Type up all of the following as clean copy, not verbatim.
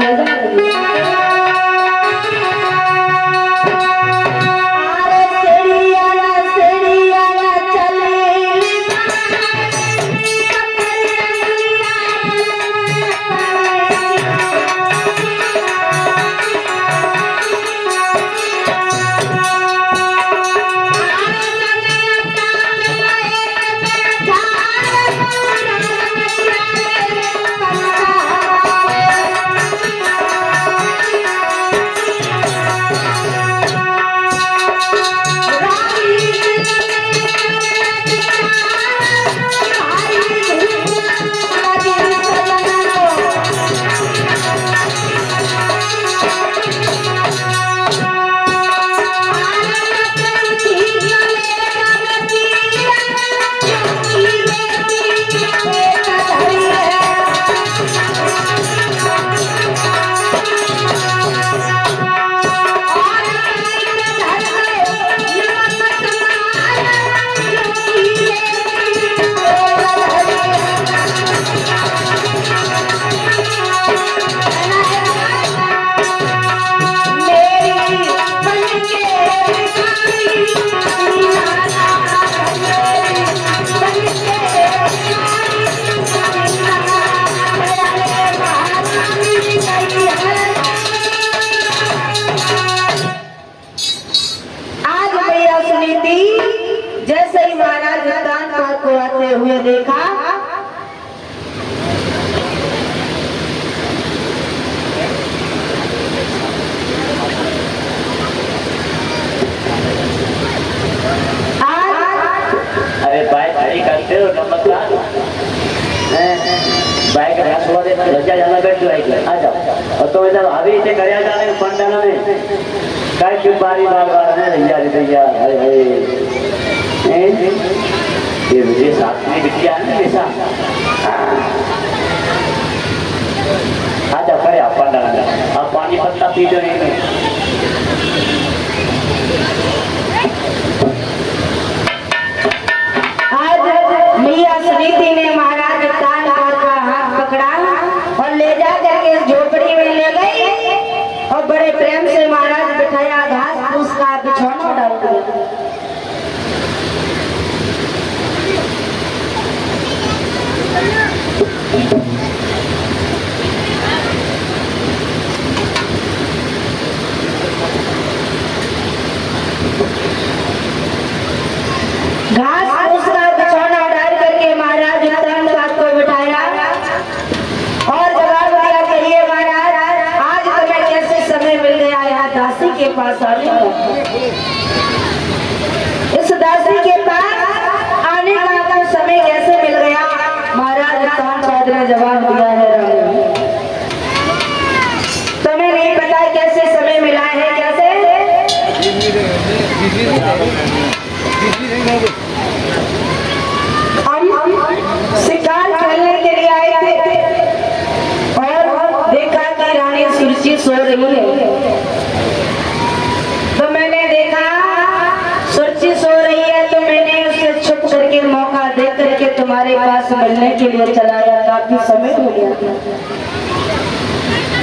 ले जा रही है। जैसे ही महाराज दान को आते हुए देखा, अरे बाइक खड़ी करते हो नमस्कार, बाइक रखवा दे रजा जाना बैठ जाओ, आ जाओ। और तो इधर अभी से गया जाने पंडाल में काय की बारी बार है रैया रैया, ये मुझे साथ में बिटिया है ना ऐसा, आजा खड़े आप पंडाल में, आप पानी पत्ता पी दो। आज मैया सुनीति ने महाराज तानपाल का हाथ पकड़ा और ले जा करके झोपड़ी में ले गई और बड़े प्रेम से महाराज बिठाया, घास फूस का बिछौना डाल दिया। घास फूस का बिछौना डाल करके महाराज तानपाल को बिठाया और जवाब दिया कि ये महाराज आज तुम्हें कैसे समय मिल गया यहाँ दासी के पास आने का। इस दासी के पास आने का तो समय कैसे मिल गया? महाराज तानपाल ने जवाब दिया है, तुम्हें नहीं पता कैसे समय मिला है? कैसे? हम शिकार खेलने के लिए आए थे और देखा कि रानी सुरची सो रही है, तो मैंने देखा सुरची सो रही है तो मैंने उसे छुप करके मौका दे करके तुम्हारे पास मिलने के लिए चलाया। काफी समय हो गया,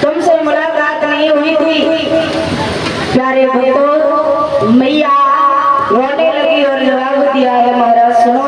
तुमसे मुलाकात नहीं हुई थी। प्यारे भक्तों, मैया रोने लगी और जवाब दिया है, महाराज सुनो।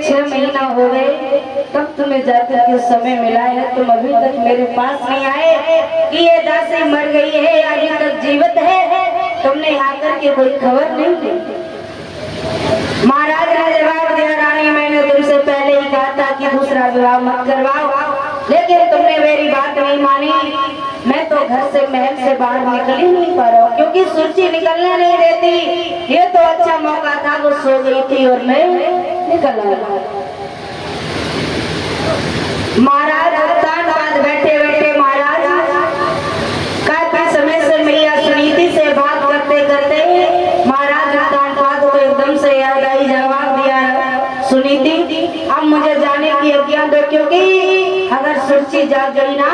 6 महीना हो गए, तब तुम्हें जाकर के समय मिला है, तुम अभी तक मेरे पास नहीं आए कि ये दासी मर गई है या अभी तक जीवित है। तुमने आकर के कोई खबर नहीं दी। महाराज ने जवाब दिया, रानी मैंने तुमसे पहले ही कहा था कि दूसरा विवाह मत करवाओ, लेकिन तुमने मेरी बात नहीं मानी। मैं तो घर से महल से बाहर निकल ही नहीं पा रहा हूँ, क्योंकि सूची निकलने नहीं देती। ये तो अच्छा मौका था, वो सो गई थी और मैं निकल आया। महाराज तान बैठे बैठे महाराज काफी समय से मैया सुनीति से बात करते करते महाराज तान को एकदम से याद आई। जवाब दिया, सुनीति अब मुझे जाने की आज्ञा दो, क्योंकि अगर सूची जाग गई ना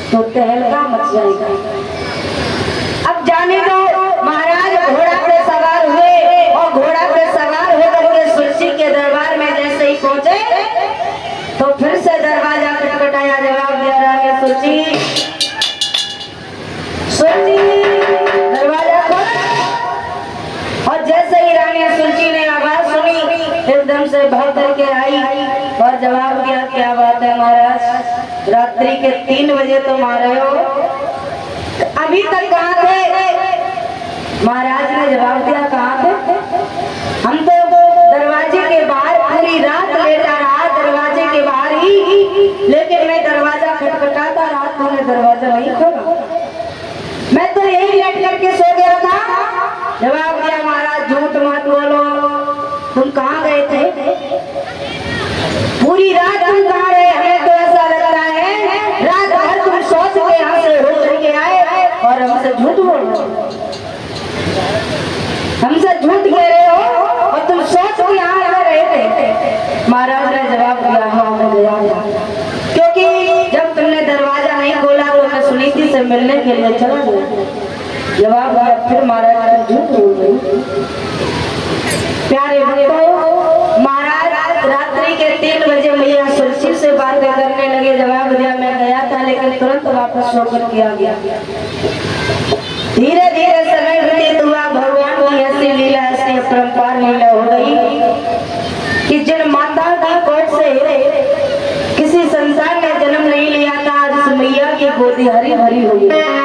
तो तहलका मच जाएगा। अब जाने दो। महाराज घोड़ा पे सवार हुए और घोड़ा पे सवार होकर के सूची के दरबार में जैसे ही पहुंचे तो फिर से दरवाजा खटखटाया। जवाब दिया, रानी सूची, सूची दरवाजा खोल। और जैसे ही रानी सूची ने आवाज सुनी एकदम से भाग करके आई और जवाब दिया, क्या बात है महाराज, रात्रि के 3 बजे तुम आ रहे हो, अभी तक कहाँ थे? महाराज ने जवाब दिया, कहाँ थे? हम तो दरवाजे के बाहर पूरी रात लेटा रहा, दरवाजे के बाहर ही, लेकिन मैं दरवाजा खटखटाता रहा, तुमने दरवाजा नहीं खोला, मैं तो यही लेट करके सो गया था। जवाब दिया, महाराज झूठ मत बोलो, तुम कहाँ गए थे? पूरी रात तुम कहाँ रहे? हमें तो ऐसा लगता है रात भर तुम सोच के यहाँ से हो करके आए और हमसे झूठ बोल रहे हो, हमसे झूठ कह रहे हो और तुम सोच के यहाँ रहे थे। महाराज ने जवाब दिया, हाँ मैं गया, क्योंकि जब तुमने दरवाजा नहीं खोला तो मैं सुनीति से मिलने के लिए चला गया। जवाब दिया, फिर महाराज झूठ बोल रही। प्यारे भक्तों, महाराज रात्रि के 3 बजे मैया सूची से बातें करने लगे। जवाब दिया, मैं गया था लेकिन तुरंत वापस होकर के आ गया। धीरे धीरे समय व्यतीत हुआ, भगवान की ऐसी लीला, ऐसी अपरंपार लीला हो गई कि जिन माता की कोख से किसी संतान ने जन्म नहीं लिया था, आज उस मैया की गोदी हरी भरी हो गई।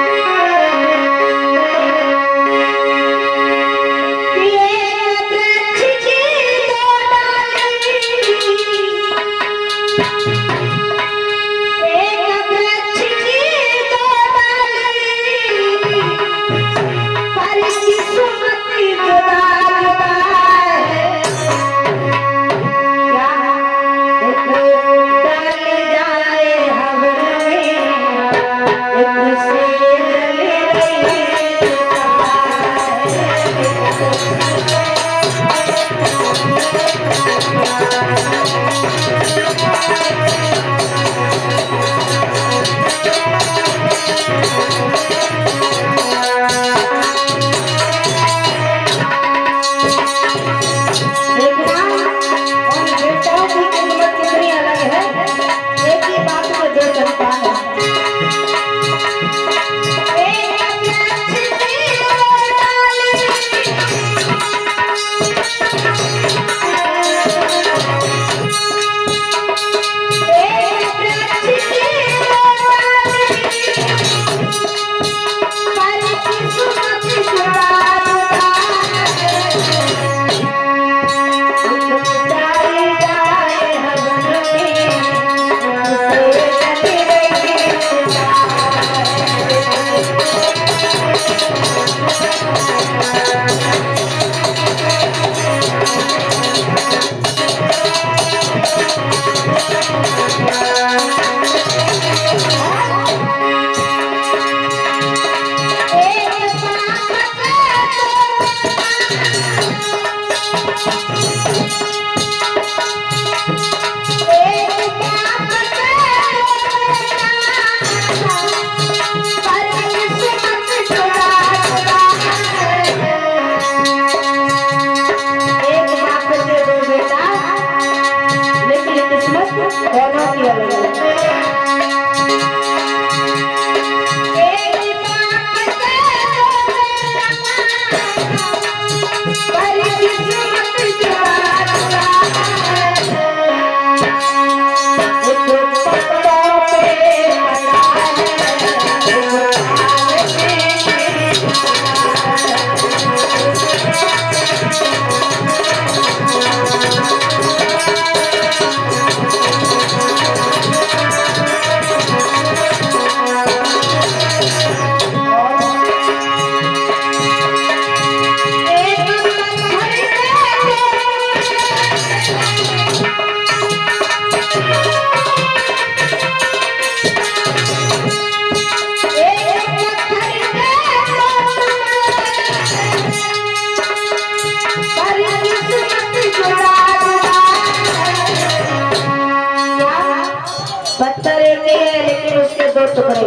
टुकड़े।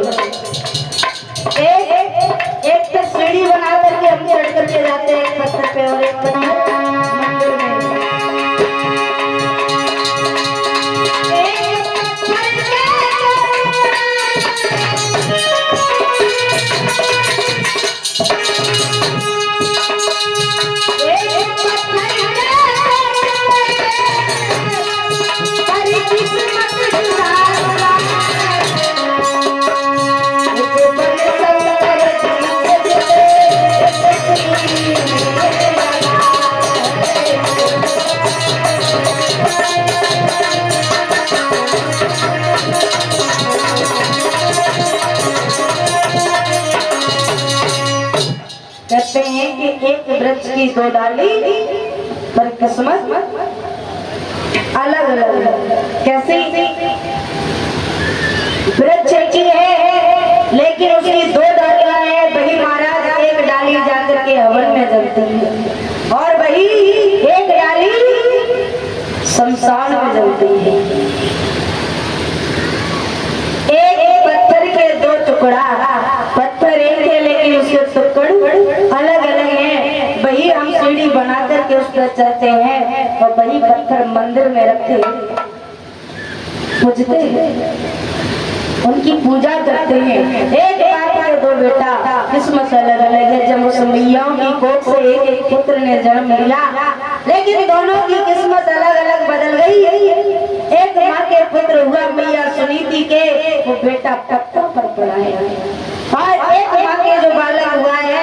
एक तो सीढ़ी बना करके हम चढ़ करके जाते हैं पत्थर पे, और एक पत्थर मंदिर में। कहते हैं कि एक वृक्ष की दो डाली पर किस्मत अलग अलग है। कैसी? वृक्ष एक ही है लेकिन उसकी दो डालियां हैं। वही महाराज एक डाली जाकर के हवन में जलती है और वही एक डाली शमशान में जलती है। एक पत्थर के दो टुकड़ा, पत्थर एक है लेकिन उसके टुकड़े अलग अलग हैं। वही हम सीढ़ी बना करके उस पर चलते हैं और वही पत्थर मंदिर में रखते पूजते हैं, उनकी पूजा करते हैं। एक बाप के दो बेटा, किस्मत अलग अलग है। जब उस मैयाओं की कोख से एक एक पुत्र ने जन्म लिया, लेकिन दोनों की किस्मत अलग अलग बदल गई। एक माँ के पुत्र हुआ मैया सुनीति के, वो बेटा पत्तों पर पड़ा है, और एक माँ के जो बालक हुआ है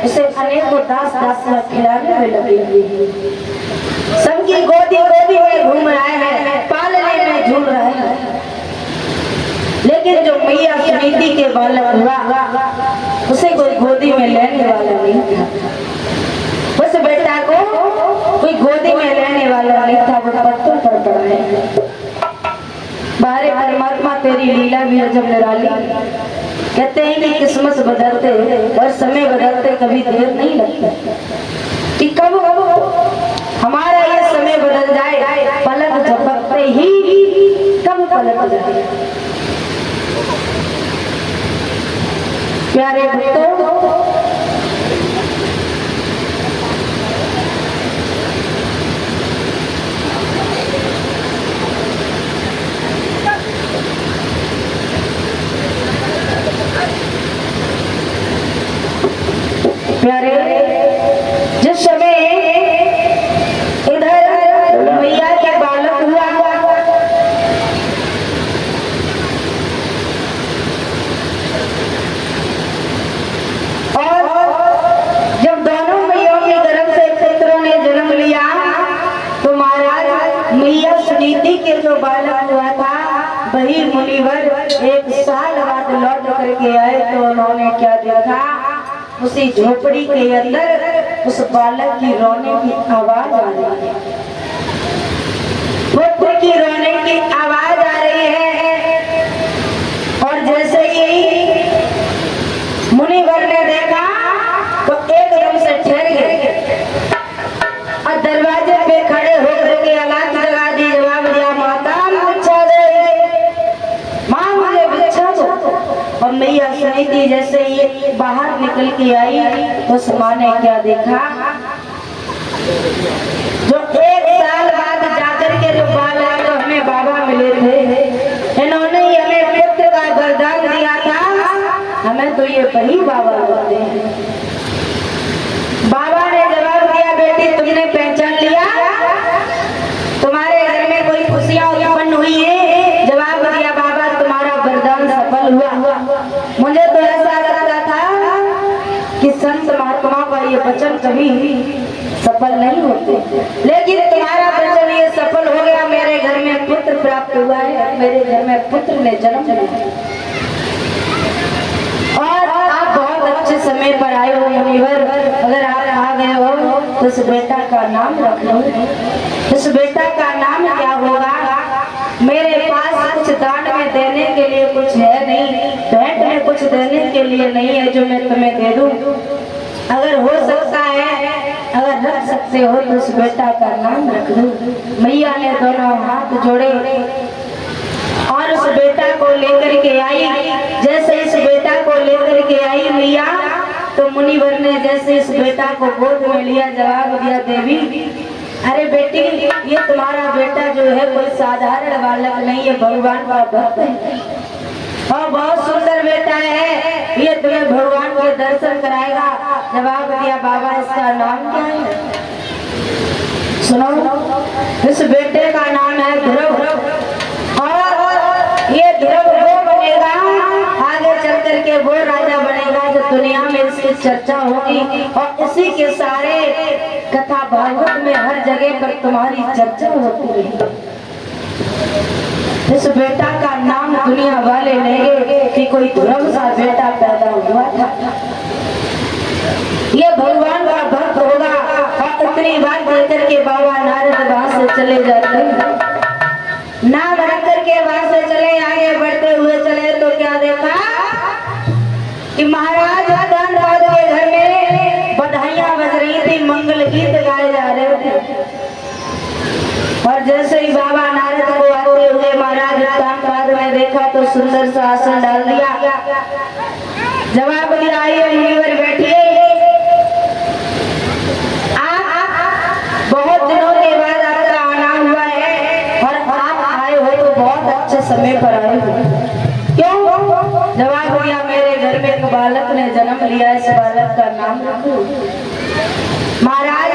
उसे अनेकों दास दासियां खिलाने में लगी हुई है। सबकी गोदी गोदी में घूम रहा है, पालने में झूल रहा है। लेकिन जो मैया सुनीति के बालक हुआ उसे कोई गोदी में लेने वाला नहीं था। उस बेटा को कोई गोदी में लेने वाला नहीं था, वो पत्तों पर पड़ा है। बाहर परमात्मा तेरी लीला भी जब निराली। कहते हैं कि किस्मत बदलते और समय बदलते कभी देर नहीं लगती कि कब हमारा ये समय बदल जाए, पलक झपकते ही कब पलट जाए। प्यारे भक्तों, प्यारे जिस समय इधर मैया के बालक हुआ और जब दोनों मैयाओं के गर्भ से पुत्रों ने जन्म लिया, तो महाराज मैया सुनीति के जो बालक हुआ था वही मुनिवर एक साल बाद लौट करके आए। तो उन्होंने क्या देखा, उसी झोपड़ी के अंदर उस बालक की रोने की आवाज आ रही है। पुत्र की रोने की आवाज आ रही है और जैसे ही मुनिवर ने देखा तो एकदम से ठहर गए और दरवाजे पे खड़े होकर के आवाज लगा दी, जवाब दिया, माता भिक्षा दे, माँ मुझे भिक्षा दो। और मैया सुनीति जैसे ही बाहर निकल के आई तो उस माँ ने क्या देखा, जो एक साल बाद जाकर के जो बालक हमें बाबा मिले थे, इन्होंने ही हमें पुत्र का वरदान दिया था, हमें तो ये वही बाबा बोलते हैं। बाबा ने जवाब दिया, बेटी तुमने पहचान लिया, तुम्हारे घर में कोई खुशियां उत्पन्न हुई है। जवाब दिया, बाबा तुम्हारा वरदान सफल हुआ। मुझे तो ऐसा लगता था कि संत महात्मा का ये वचन कभी सफल नहीं होते, लेकिन तुम्हारा वचन ये सफल हो गया। मेरे घर में पुत्र प्राप्त हुआ है, मेरे घर में पुत्र ने जन्म लिया और आप बहुत अच्छे समय पर आए हो मुनिवर। अगर आप आ गए हो तो इस बेटा का नाम रख लो। इस बेटा का नाम क्या होगा? मेरे पास कुछ दान में देने के लिए कुछ है नहीं, भेंट में कुछ देने के लिए नहीं है जो मैं तुम्हें दे दूं। अगर हो सकता है, अगर रख सकते हो तो उस बेटा का नाम रख दो। मैया ने दोनों हाथ जोड़े और उस बेटा को लेकर के आई लेके आई मैया, तो मुनिवर ने जैसे इस बेटा को गोद में लिया, जवाब दिया देवी, अरे बेटी, ये तुम्हारा बेटा जो है कोई साधारण बालक नहीं है, भगवान का भक्त है और बहुत सुंदर बेटा है, ये तुम्हें भगवान के दर्शन कराएगा। जवाब दिया, बाबा इसका नाम क्या है? सुनो, इस बेटे का नाम है ध्रुव, और ये ध्रुव वो बनेगा, आगे चल करके वो राजा बनेगा जो दुनिया में इसकी चर्चा होगी, और इसी के सारे कथा भागवत में हर जगह पर तुम्हारी चर्चा होती है। इस बेटा का नाम दुनिया वाले लेंगे कि कोई ध्रुव सा बेटा पैदा हुआ था, ये भगवान का भक्त होगा। और इतनी बात कहकर के बाबा नारद वहां से चले जाते हैं। नाम रख करके वहां से चले, आगे बढ़ते हुए चले तो क्या देखा कि महाराज धनराज के घर में बधाइयां बज रही थी, मंगल गीत गाए जा रहे थे। और जैसे ही बाबा नारद को आते हुए महाराज कामकाज में देखा तो सुंदर सा आसन डाल दिया, जवाब दिया, आइए मुनिवर बैठिए, बहुत दिनों के बाद आपका आना हुआ है और आप आए हो तो बहुत अच्छे समय पर आए हो। क्यों? जवाब दिया, मेरे घर में एक बालक ने जन्म लिया, इस बालक का नाम रखो। महाराज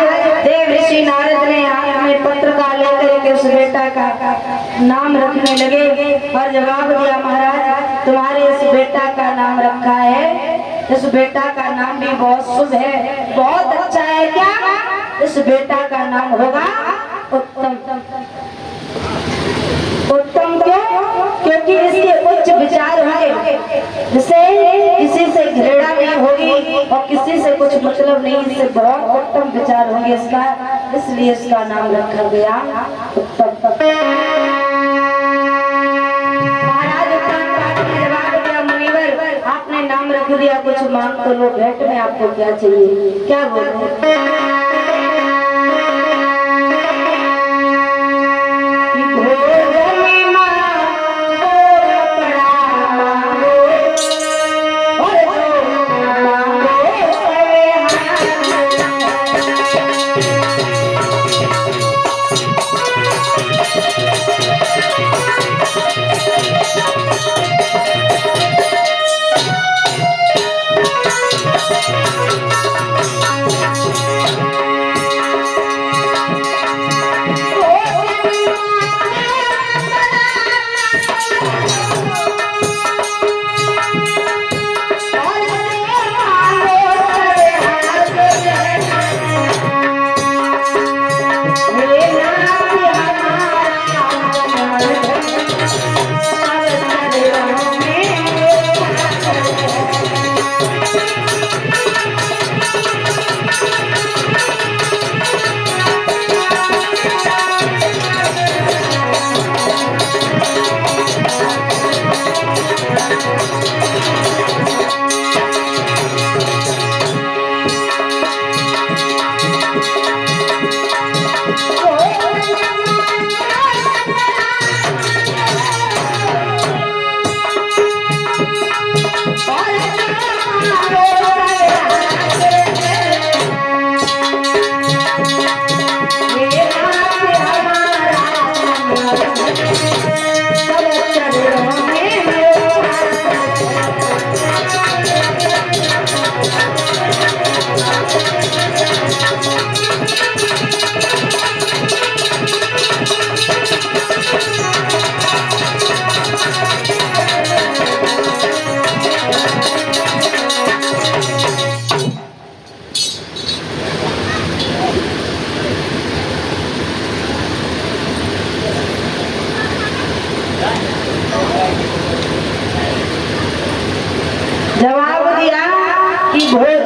देव ऋषि नारद ने हाथ में पत्र का लेकर के उस बेटा का नाम रखने लगे और जवाब दिया, महाराज तुम्हारे इस बेटा का नाम रखा है, इस बेटा का नाम भी बहुत शुभ है, बहुत अच्छा है। क्या? इस बेटा का नाम होगा उत्तम। उत्तम क्यों? क्योंकि इसके उच्च विचार होंगे, जिसे किसी से घृणा नहीं होगी और किसी से कुछ मतलब नहीं, इससे बहुत उत्तम विचार होंगे इसका, इसलिए इसका नाम रखा गया उत्तम। महाराज जवाब दिया, मुनिवर आपने नाम रख दिया, कुछ मांग तो लो, भेंट में आपको क्या चाहिए? क्या बोलो? जवाब दिया कि भोज